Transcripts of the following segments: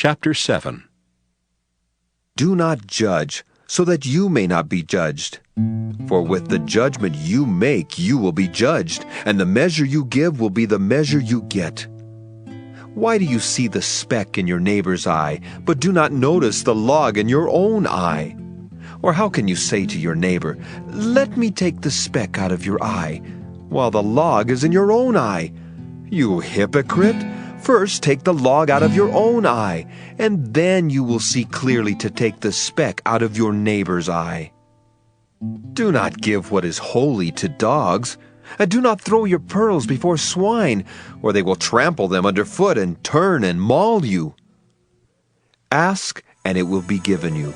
chapter 7. Do not judge, so that you may not be judged. For with the judgment you make, you will be judged, and the measure you give will be the measure you get. Why do you see the speck in your neighbor's eye, but do not notice the log in your own eye? Or how can you say to your neighbor, "Let me take the speck out of your eye," while the log is in your own eye? You hypocrite! First take the log out of your own eye, and then you will see clearly to take the speck out of your neighbor's eye. Do not give what is holy to dogs, and do not throw your pearls before swine, or they will trample them underfoot and turn and maul you. Ask, and it will be given you.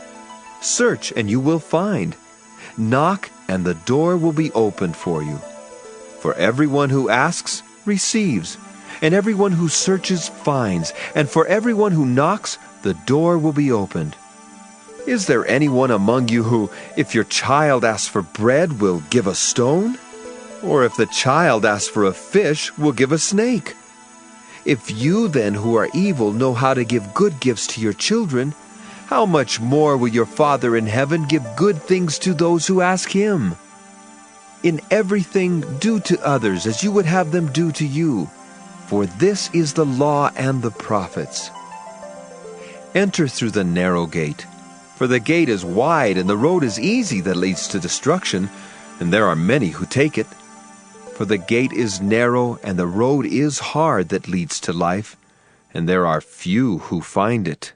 Search, and you will find. Knock, and the door will be opened for you. For everyone who asks receives, and everyone who searches finds, and for everyone who knocks, the door will be opened. Is there anyone among you who, if your child asks for bread, will give a stone? Or if the child asks for a fish, will give a snake? If you then, who are evil, know how to give good gifts to your children, how much more will your Father in heaven give good things to those who ask Him? In everything do to others as you would have them do to you, for this is the law and the prophets. Enter through the narrow gate, for the gate is wide and the road is easy that leads to destruction, and there are many who take it. For the gate is narrow and the road is hard that leads to life, and there are few who find it.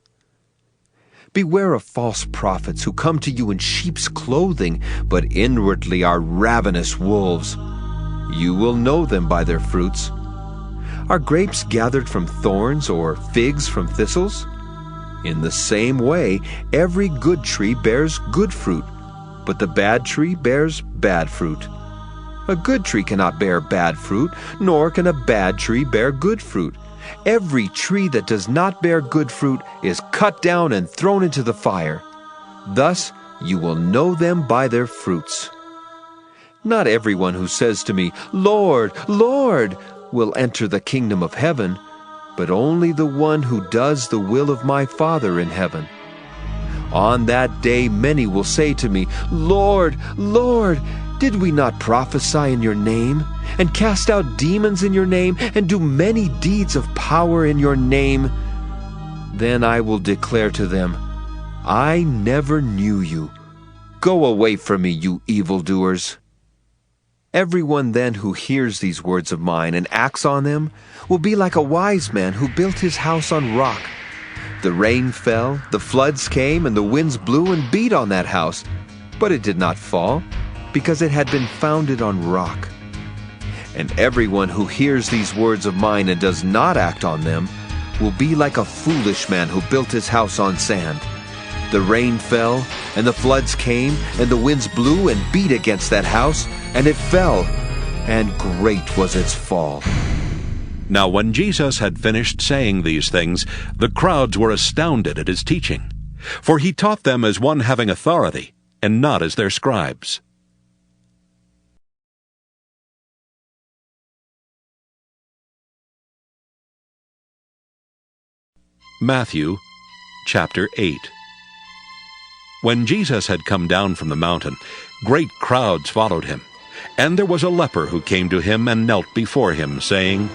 Beware of false prophets who come to you in sheep's clothing, but inwardly are ravenous wolves. You will know them by their fruits. Are grapes gathered from thorns or figs from thistles? In the same way, every good tree bears good fruit, but the bad tree bears bad fruit. A good tree cannot bear bad fruit, nor can a bad tree bear good fruit. Every tree that does not bear good fruit is cut down and thrown into the fire. Thus you will know them by their fruits. Not everyone who says to me, "Lord, Lord," will enter the kingdom of heaven, but only the one who does the will of my Father in heaven. On that day many will say to me, "Lord, Lord, did we not prophesy in your name, and cast out demons in your name, and do many deeds of power in your name?" Then I will declare to them, "I never knew you. Go away from me, you evildoers." Everyone then who hears these words of mine and acts on them will be like a wise man who built his house on rock. The rain fell, the floods came, and the winds blew and beat on that house, but it did not fall, because it had been founded on rock. And everyone who hears these words of mine and does not act on them will be like a foolish man who built his house on sand. The rain fell, and the floods came, and the winds blew and beat against that house, and it fell, and great was its fall. Now when Jesus had finished saying these things, the crowds were astounded at his teaching, for he taught them as one having authority, and not as their scribes. Matthew chapter 8. When Jesus had come down from the mountain, great crowds followed him. And there was a leper who came to him and knelt before him, saying,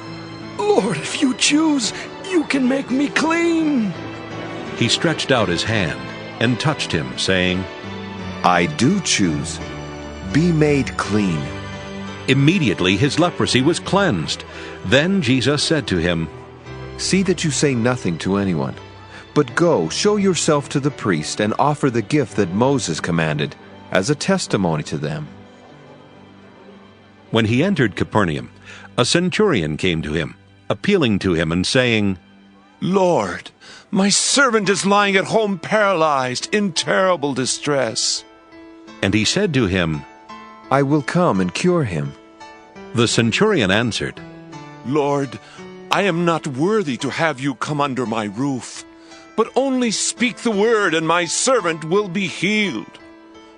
"Lord, if you choose, you can make me clean." He stretched out his hand and touched him, saying, "I do choose. Be made clean." Immediately his leprosy was cleansed. Then Jesus said to him, See that you say nothing to anyone, but go, show yourself to the priest, and offer the gift that Moses commanded, as a testimony to them. When he entered Capernaum, a centurion came to him, appealing to him and saying, "Lord, my servant is lying at home paralyzed in terrible distress." And he said to him, I will come and cure him. The centurion answered, "Lord, I am not worthy to have you come under my roof, but only speak the word, and my servant will be healed.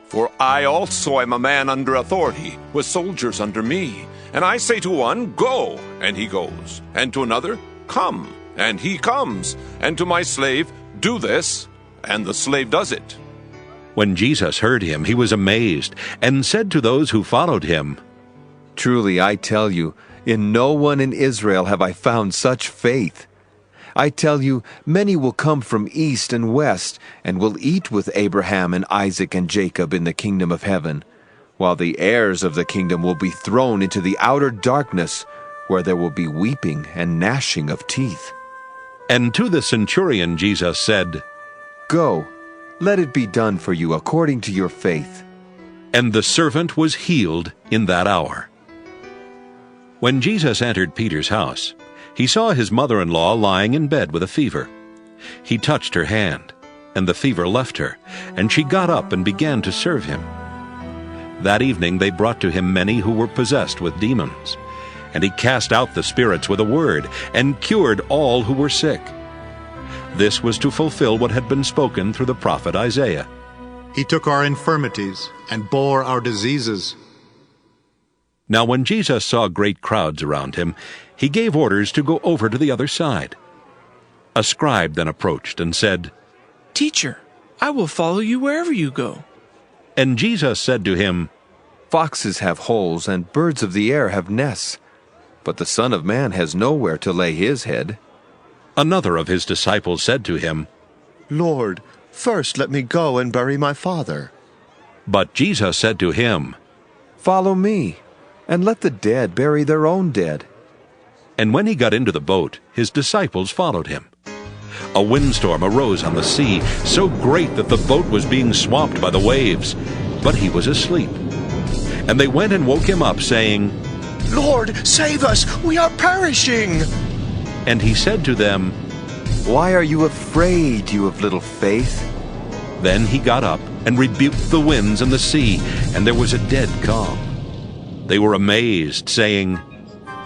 For I also am a man under authority, with soldiers under me. And I say to one, 'Go,' and he goes, and to another, 'Come,' And he comes, and to my slave, do this, and the slave does it." When Jesus heard him, he was amazed, and said to those who followed him, Truly I tell you, in no one in Israel have I found such faith. I tell you, many will come from east and west, and will eat with Abraham and Isaac and Jacob in the kingdom of heaven, while the heirs of the kingdom will be thrown into the outer darkness, where there will be weeping and gnashing of teeth. And to the centurion Jesus said, Go, let it be done for you according to your faith. and the servant was healed in that hour. When Jesus entered Peter's house, he saw his mother-in-law lying in bed with a fever. He touched her hand, and the fever left her, and she got up and began to serve him. That evening they brought to him many who were possessed with demons, and he cast out the spirits with a word, and cured all who were sick. This was to fulfill what had been spoken through the prophet Isaiah. He took our infirmities and bore our diseases. Now when Jesus saw great crowds around him, he gave orders to go over to the other side. A scribe then approached and said, "Teacher, I will follow you wherever you go." And Jesus said to him, Foxes have holes, and birds of the air have nests, but the Son of Man has nowhere to lay his head. Another of his disciples said to him, Lord, first let me go and bury my father. But Jesus said to him, Follow me, and let the dead bury their own dead. And when he got into the boat, his disciples followed him. A windstorm arose on the sea, so great that the boat was being swamped by the waves, but he was asleep. And they went and woke him up, saying, Lord, save us! We are perishing! And he said to them, Why are you afraid, you of little faith? Then he got up and rebuked the winds and the sea, and there was a dead calm. They were amazed, saying,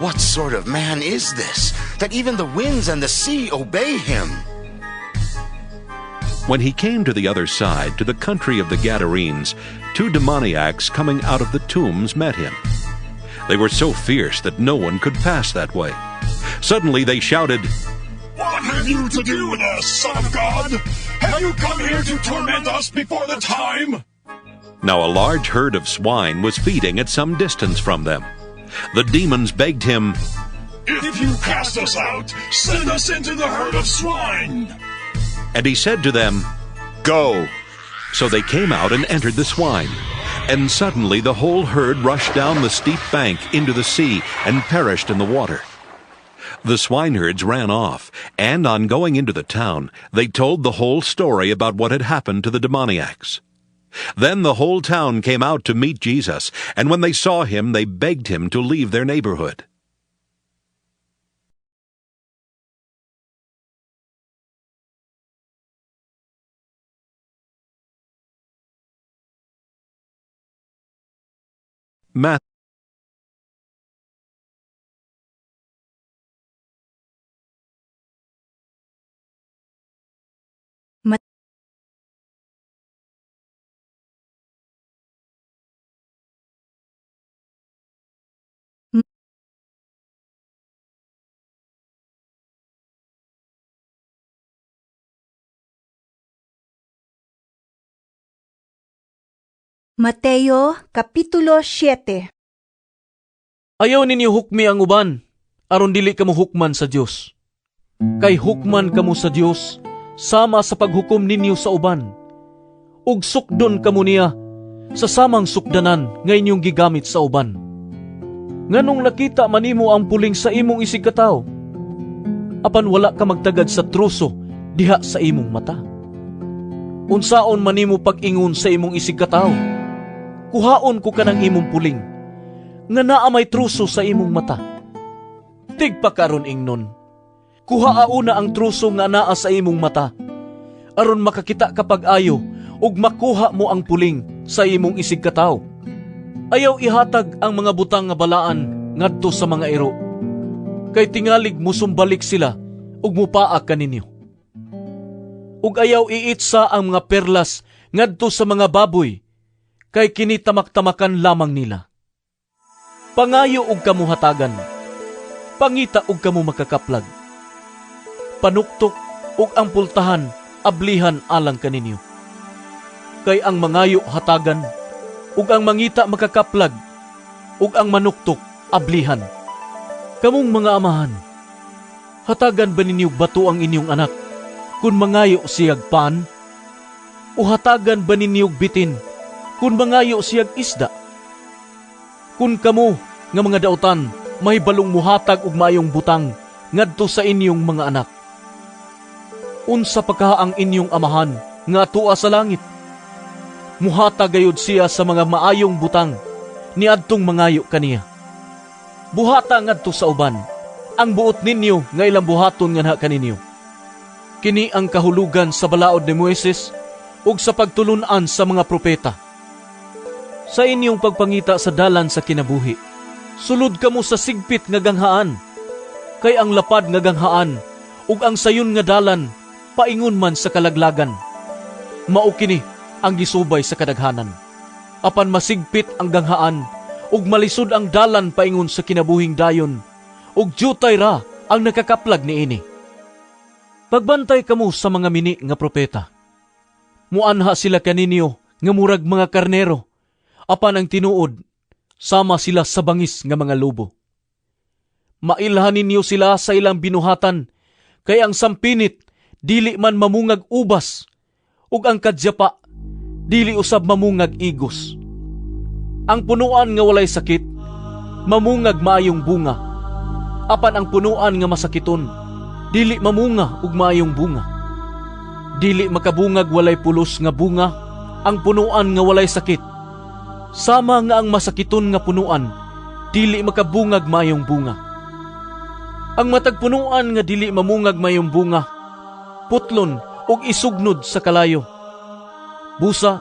What sort of man is this, that even the winds and the sea obey him? When he came to the other side, to the country of the Gadarenes, 2 demoniacs coming out of the tombs met him. They were so fierce that no one could pass that way. Suddenly they shouted, What have you to do with us, Son of God? Have you come here to torment us before the time? Now a large herd of swine was feeding at some distance from them. The demons begged him, If you cast us out, send us into the herd of swine. and he said to them, Go! So they came out and entered the swine. And suddenly the whole herd rushed down the steep bank into the sea and perished in the water. The swineherds ran off, and on going into the town, they told the whole story about what had happened to the demoniacs. Then the whole town came out to meet Jesus, and when they saw him, they begged him to leave their neighborhood. Matthew Mateo, Kapitulo 7. Ayaw ninyo hukmi ang uban, aron dili kamo hukman sa Dios. Kay hukman kamo sa Dios, sama sa paghukom ninyo sa uban. Ug sukdon kamo niya, sa samang sukdanan nga inyong gigamit sa uban. Nganong nakita manimo ang puling sa imong isig katawo, apan wala ka magtagad sa truso diha sa imong mata. Unsaon manimo pag-ingon sa imong isig katawo, kuhaon ko kanang imong puling, nga naa may truso sa imong mata. Tigpa karon ingnon, kuhaauna ang truso nga naa sa imong mata, aron makakita ka pag-ayo, ug makuha mo ang puling sa imong isig katawo. Ayaw ihatag ang mga butang nga balaan ngadto sa mga iro, kay tingalig musumbalik sila, ug mupaak kaninyo. Ug ayaw iitsa ang mga perlas ngadto sa mga baboy, kay kinitamak-tamakan lamang nila. Pangayo og kamu hatagan, pangita og kamu makakaplag. panuktok ug ang pultahan ablihan alang kaninyo. Kay ang mangayo hatagan ug ang mangita makakaplag ug ang manuktok ablihan. Kamong mga amahan, hatagan ba ninyo bato ang inyong anak kung mangayo siyag paan? O hatagan ba ninyo bitin kung mangayo siyag isda? Kung kamo nga mga dautan may balong muhatag og maayong butang ngadto sa inyong mga anak, unsa pa ka ang inyong amahan nga tua sa langit? Muhatag gayud siya sa mga maayong butang niadtong mangayo kaniya. Buhata ngadto sa uban ang buot ninyo nga ilang buhaton nga kaninyo. Kini ang kahulugan sa balaod ni Moises ug sa pagtulunan sa mga propeta. Sa inyong pagpangita sa dalan sa kinabuhi, sulod kamo sa sigpit nga ganghaan, kay ang lapad nga ganghaan ug ang sayon nga dalan paingon man sa kalaglagan. Mao kini ang gisubay sa kadaghanan. Apan masigpit ang ganghaan ug malisod ang dalan paingon sa kinabuhing dayon, ug jutay ra ang nakakaplag niini. Pagbantay kamo sa mga mini nga propeta. Muanha sila kaninyo nga murag mga karnero, apan ang tinuod sama sila sa bangis nga mga lobo. Mailhan ninyo sila sa ilang binuhatan, kay ang sampinit dili man mamungag ubas, ug ang kadyapa dili usab mamungag igos. Ang punuan nga walay sakit mamungag maayong bunga, apan ang punuan nga masakiton dili mamunga ug maayong bunga. Dili makabungag walay pulos nga bunga ang punuan nga walay sakit, sama nga ang masakiton nga punuan dili makabungag maayong bunga. Ang matag punuan nga dili mamungag maayong bunga, putlon ug isugnod sa kalayo. Busa,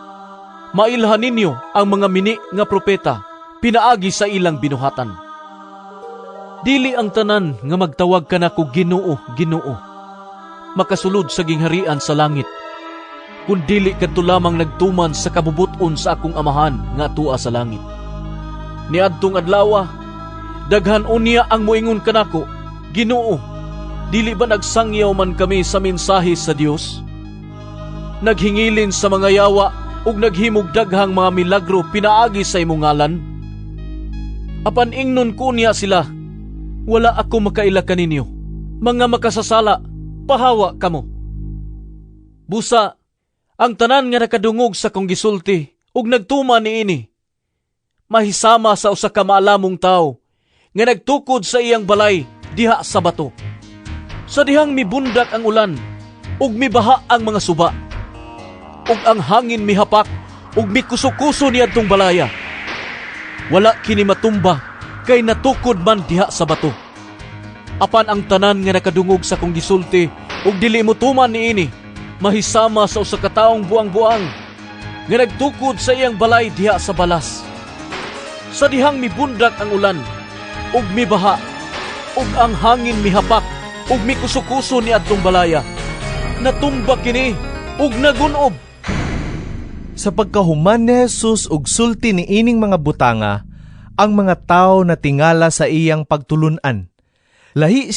mailhan ninyo ang mga mini nga propeta pinaagi sa ilang binuhatan. Dili ang tanan nga magtawag kanako Ginoo, Ginoo, makasulod sa gingharian sa langit, kun dili kadto lamang nagtuman sa kabubuton sa akong amahan nga tua sa langit. Niadtong adlaw, daghan unya ang moingon kanako, Ginoo, dili ba nagsangyaw man kami sa mensahe sa Dios? Naghingilin sa mga yawa ug naghimog daghang mga milagro pinaagi sa imong ngalan? Apan ingnon ko niya sila, wala ako makaila kaninyo, mga makasasala, pahawa kamo. Busa, ang tanan nga nakadungog sa kong gisulti ug nagtuma niini, mahisama sa usa ka maalamong tao nga nagtukod sa iyang balay diha sa bato. Sa dihang mibundak ang ulan ug mibaha ang mga suba, ug ang hangin mihapak ug mikuso-kuso niadtong balaya. Wala kini matumba kay natukod man diha sa bato. Apan ang tanan nga nakadungog sa kong gisulti ug dili mo tuman niini, mahisama sa usa ka taong buang-buang nga nagtukod sa iyang balay diha sa balas. Sa dihang mibundak ang ulan ug mibaha ug ang hangin mihapak ug mikuso-kuso niadtong balaya, natumba kini ug nagunob. Sa pagkahuman ni Jesus ug sulti ni ining mga butanga, ang mga tao na tingala sa iyang pagtulunan. Lahi